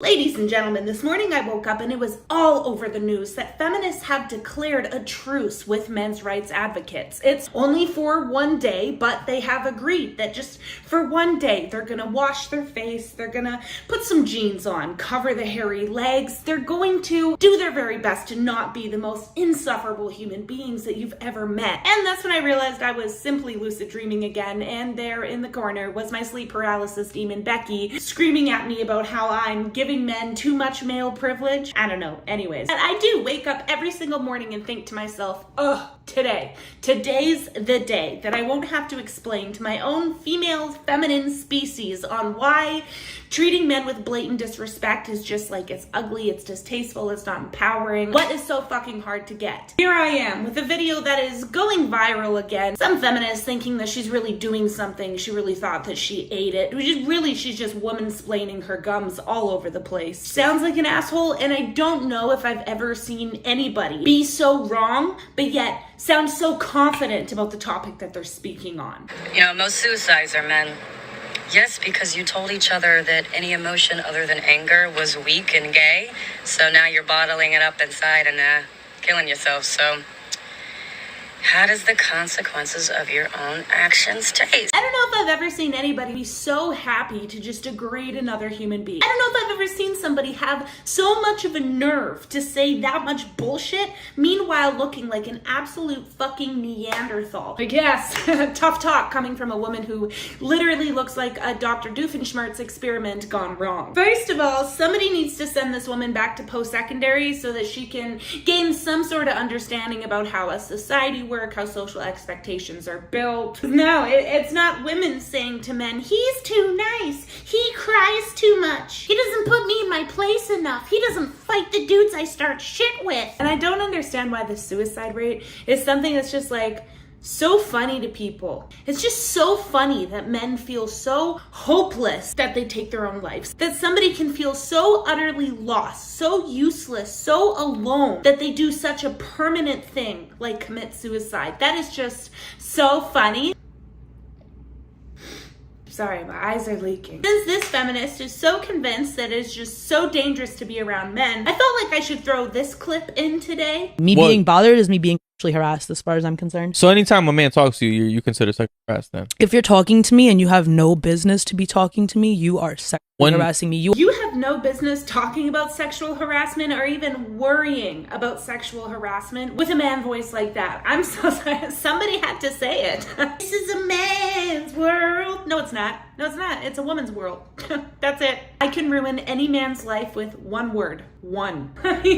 Ladies and gentlemen, this morning I woke up and it was all over the news that feminists have declared a truce with men's rights advocates. It's only for one day, but they have agreed that just for one day they're gonna wash their face, they're gonna put some jeans on, cover the hairy legs, they're going to do their very best to not be the most insufferable human beings that you've ever met. And that's when I realized I was simply lucid dreaming again, and there in the corner was my sleep paralysis demon Becky screaming at me about how I'm giving men too much male privilege. I don't know. Anyways, and I do wake up every single morning and think to myself, oh, today's the day that I won't have to explain to my own female feminine species on why treating men with blatant disrespect is just like, it's ugly, it's distasteful, it's not empowering. What is so fucking hard to get? Here I am with a video that is going viral again. Some feminist thinking that she's really doing something. She really thought that she ate it. Which is really, she's just woman-splaining her gums all over the place. Sounds like an asshole, and I don't know if I've ever seen anybody be so wrong, but yet sound so confident about the topic that they're speaking on. You know, most suicides are men. Yes, because you told each other that any emotion other than anger was weak and gay, so now you're bottling it up inside and killing yourself. So how does the consequences of your own actions taste? I don't know if I've ever seen anybody be so happy to just degrade another human being. I don't know if I've ever seen somebody have so much of a nerve to say that much bullshit, meanwhile looking like an absolute fucking Neanderthal. I guess, tough talk coming from a woman who literally looks like a Dr. Doofenshmirtz experiment gone wrong. First of all, somebody needs to send this woman back to post-secondary so that she can gain some sort of understanding about how a society work, how social expectations are built. No, it's not women saying to men, he's too nice, he cries too much, he doesn't put me in my place enough, he doesn't fight the dudes I start shit with. And I don't understand why the suicide rate is something that's just like so funny to people. It's just so funny that men feel so hopeless that they take their own lives. That somebody can feel so utterly lost, so useless, so alone that they do such a permanent thing like commit suicide. That is just so funny. Sorry, my eyes are leaking. Since this feminist is so convinced that it's just so dangerous to be around men, I felt like I should throw this clip in today. Me being bothered is me being sexually harassed as far as I'm concerned. So anytime a man talks to you, you consider sexual harassment then? If you're talking to me and you have no business to be talking to me, you are sexually harassing me. You have no business talking about sexual harassment or even worrying about sexual harassment with a man voice like that. I'm so sorry. Somebody had to say it. This is a man's world. No, it's not. No, it's not. It's a woman's world. That's it. I can ruin any man's life with one word. One.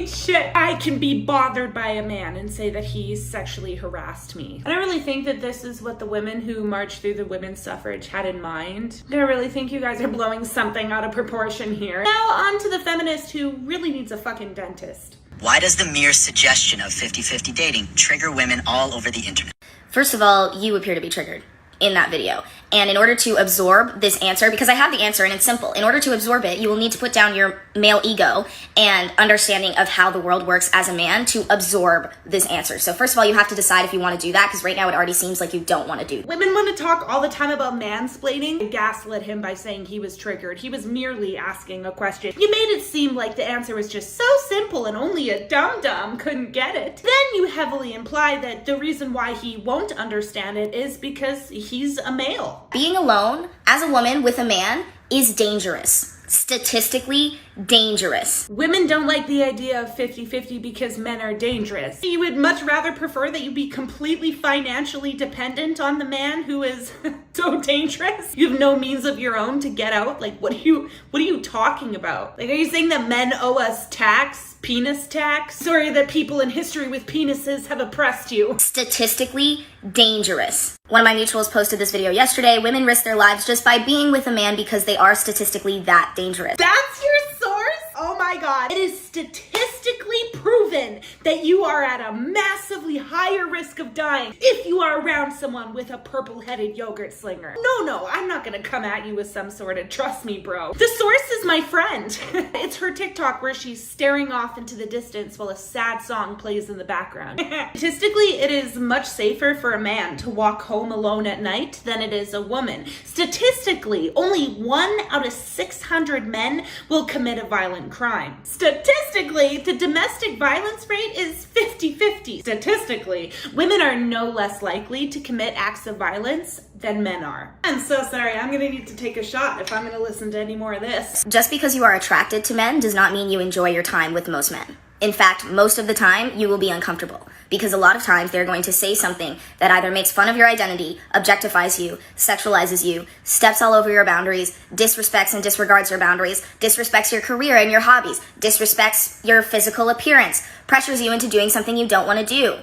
Shit. I can be bothered by a man and say that he sexually harassed me. I don't really think that this is what the women who marched through the women's suffrage had in mind. I really think you guys are blowing something out of proportion here. Now on to the feminist who really needs a fucking dentist. Why does the mere suggestion of 50-50 dating trigger women all over the internet? First of all, you appear to be triggered in that video. And in order to absorb this answer, because I have the answer and it's simple, in order to absorb it, you will need to put down your male ego and understanding of how the world works as a man to absorb this answer. So first of all, you have to decide if you want to do that, because right now it already seems like you don't want to do. Women want to talk all the time about mansplaining. I gaslit him by saying he was triggered. He was merely asking a question. You made it seem like the answer was just so simple and only a dum-dum couldn't get it. Then you heavily imply that the reason why he won't understand it is because he's a male. Being alone as a woman with a man is dangerous. Statistically dangerous. Women don't like the idea of 50-50 because men are dangerous. You would much rather prefer that you be completely financially dependent on the man who is so dangerous. You have no means of your own to get out. Like, what are you talking about? Like, are you saying that men owe us tax? Penis tax? Sorry that people in history with penises have oppressed you. Statistically dangerous. One of my mutuals posted this video yesterday. Women risk their lives just by being with a man because they are statistically that dangerous. That's your source? Oh my God. It is statistically statistically proven that you are at a massively higher risk of dying if you are around someone with a purple-headed yogurt slinger. No, I'm not gonna come at you with some sort of trust me, bro. The source is my friend. It's her TikTok where she's staring off into the distance while a sad song plays in the background. Statistically, it is much safer for a man to walk home alone at night than it is a woman. Statistically, only 1 out of 600 men will commit a violent crime. Statistically, the domestic violence rate is 50-50. Statistically, women are no less likely to commit acts of violence than men are. I'm so sorry, I'm gonna need to take a shot if I'm gonna listen to any more of this. Just because you are attracted to men does not mean you enjoy your time with most men. In fact, most of the time, you will be uncomfortable because a lot of times they're going to say something that either makes fun of your identity, objectifies you, sexualizes you, steps all over your boundaries, disrespects and disregards your boundaries, disrespects your career and your hobbies, disrespects your physical appearance, pressures you into doing something you don't want to do.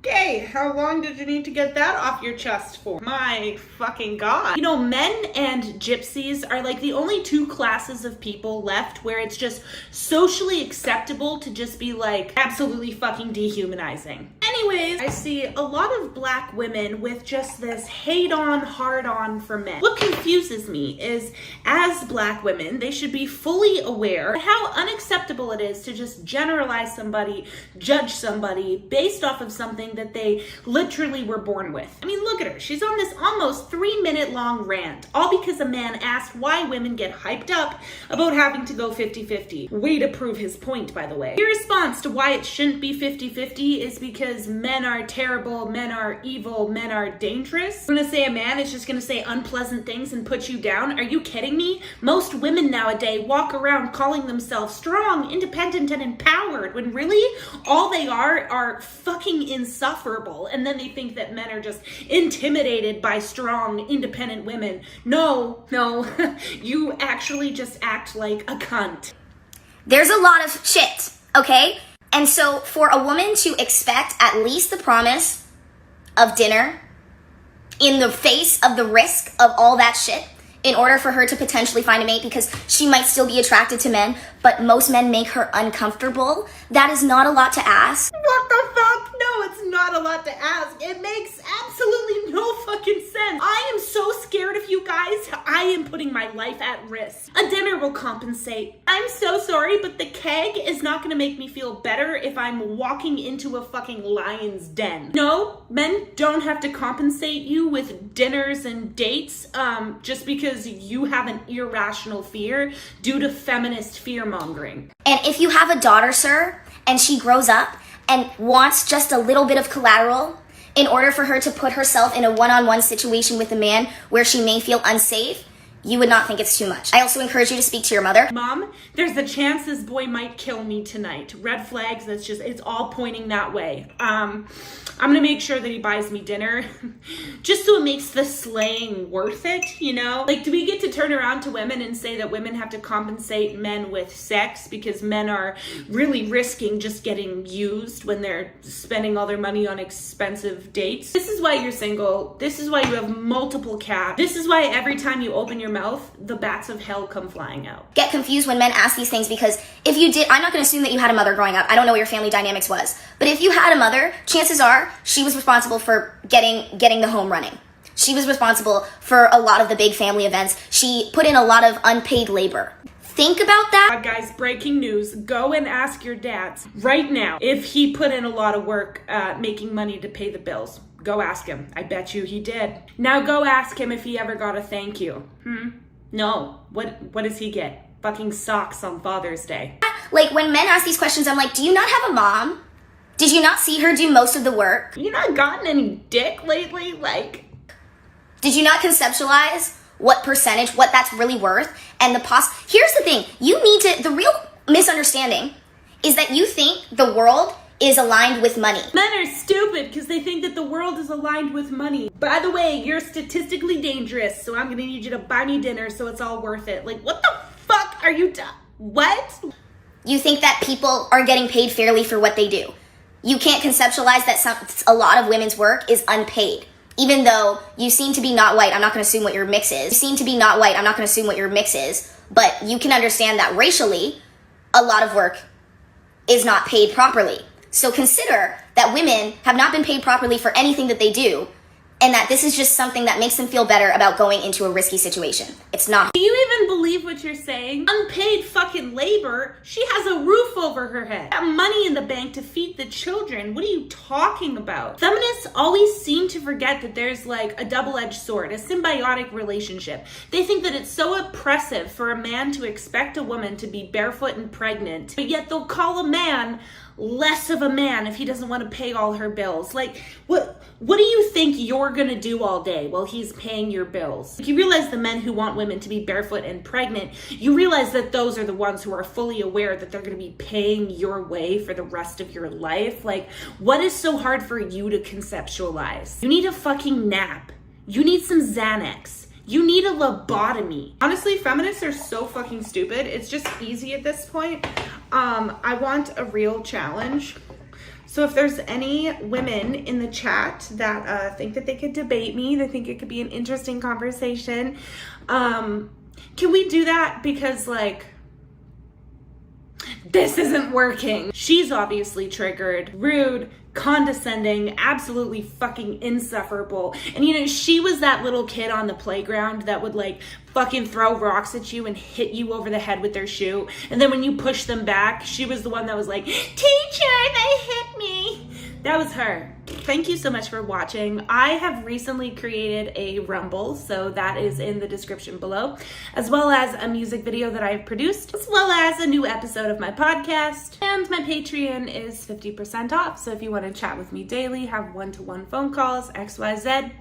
Okay, how long did you need to get that off your chest for? My fucking god. You know, men and gypsies are like the only two classes of people left where it's just socially acceptable to just be like absolutely fucking dehumanizing. Anyways, I see a lot of black women with just this hate-on, hard-on for men. What confuses me is, as black women, they should be fully aware how unacceptable it is to just generalize somebody, judge somebody based off of something that they literally were born with. I mean, look at her. She's on this almost 3-minute long rant, all because a man asked why women get hyped up about having to go 50-50. Way to prove his point, by the way. Your response to why it shouldn't be 50-50 is because men are terrible, men are evil, men are dangerous. I'm gonna say a man is just gonna say unpleasant things and put you down. Are you kidding me? Most women nowadays walk around calling themselves strong, independent, and empowered, when really all they are fucking insufferable, and then they think that men are just intimidated by strong, independent women. No, you actually just act like a cunt. There's a lot of shit, okay? And so for a woman to expect at least the promise of dinner in the face of the risk of all that shit in order for her to potentially find a mate, because she might still be attracted to men, but most men make her uncomfortable, that is not a lot to ask. What the fuck? No, it's not a lot to ask. It makes absolutely no fucking sense. I am so scared of you guys. I am putting my life at risk. A dinner will compensate. I'm so sorry, but the keg is not gonna make me feel better if I'm walking into a fucking lion's den. No, men don't have to compensate you with dinners and dates just because you have an irrational fear due to feminist fear-mongering. And if you have a daughter, sir, and she grows up and wants just a little bit of collateral in order for her to put herself in a one-on-one situation with a man where she may feel unsafe, you would not think it's too much. I also encourage you to speak to your mother. Mom, there's a chance this boy might kill me tonight. Red flags, it's all pointing that way. I'm gonna make sure that he buys me dinner just so it makes the slaying worth it, you know? Like, do we get to turn around to women and say that women have to compensate men with sex because men are really risking just getting used when they're spending all their money on expensive dates? This is why you're single. This is why you have multiple cats. This is why every time you open your mouth, the bats of hell come flying out. Get confused when men ask these things, because if you did, I'm not gonna assume that you had a mother growing up. I don't know what your family dynamics was. But if you had a mother, chances are she was responsible for getting the home running. She was responsible for a lot of the big family events. She put in a lot of unpaid labor. Think about that. Guys, breaking news. Go and ask your dads right now if he put in a lot of work making money to pay the bills. Go ask him. I bet you he did. Now go ask him if he ever got a thank you. No. What does he get? Fucking socks on Father's Day. Like, when men ask these questions, I'm like, do you not have a mom? Did you not see her do most of the work? You not gotten any dick lately? Like, did you not conceptualize what percentage, what that's really worth? And here's the thing, the real misunderstanding is that you think the world is aligned with money. men are stupid because they think that the world is aligned with money. By the way, you're statistically dangerous, so I'm gonna need you to buy me dinner so it's all worth it. Like, what the fuck are you what? You think that people are getting paid fairly for what they do. You can't conceptualize that a lot of women's work is unpaid. Even though you seem to be not white, I'm not gonna assume what your mix is. You seem to be not white, I'm not gonna assume what your mix is. But you can understand that racially, a lot of work is not paid properly. So consider that women have not been paid properly for anything that they do, and that this is just something that makes them feel better about going into a risky situation. It's not. Do you even believe what you're saying? Unpaid fucking labor. She has a roof over her head. Got money in the bank to feed the children. What are you talking about? Feminists always seem to forget that there's like a double-edged sword, a symbiotic relationship. They think that it's so oppressive for a man to expect a woman to be barefoot and pregnant, but yet they'll call a man less of a man if he doesn't want to pay all her bills. Like, what do you think you're gonna do all day while he's paying your bills? You realize the men who want women to be barefoot and pregnant, you realize that those are the ones who are fully aware that they're gonna be paying your way for the rest of your life. Like, what is so hard for you to conceptualize? You need a fucking nap. You need some Xanax. You need a lobotomy. Honestly, feminists are so fucking stupid. It's just easy at this point. I want a real challenge. So if there's any women in the chat that think that they could debate me, they think it could be an interesting conversation, can we do that? Because like, this isn't working. She's obviously triggered, rude, condescending, absolutely fucking insufferable. And you know, she was that little kid on the playground that would like fucking throw rocks at you and hit you over the head with their shoe. And then when you push them back, she was the one that was like, teacher, they hit me. That was her. Thank you so much for watching. I have recently created a Rumble, so that is in the description below, as well as a music video that I've produced, as well as a new episode of my podcast. And my Patreon is 50% off, so if you want to chat with me daily, have one-to-one phone calls, XYZ,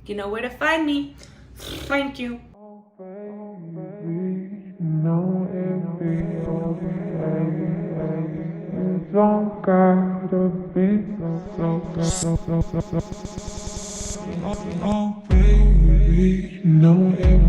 you know where to find me. Thank you. Don't gotta be so, oh baby, no.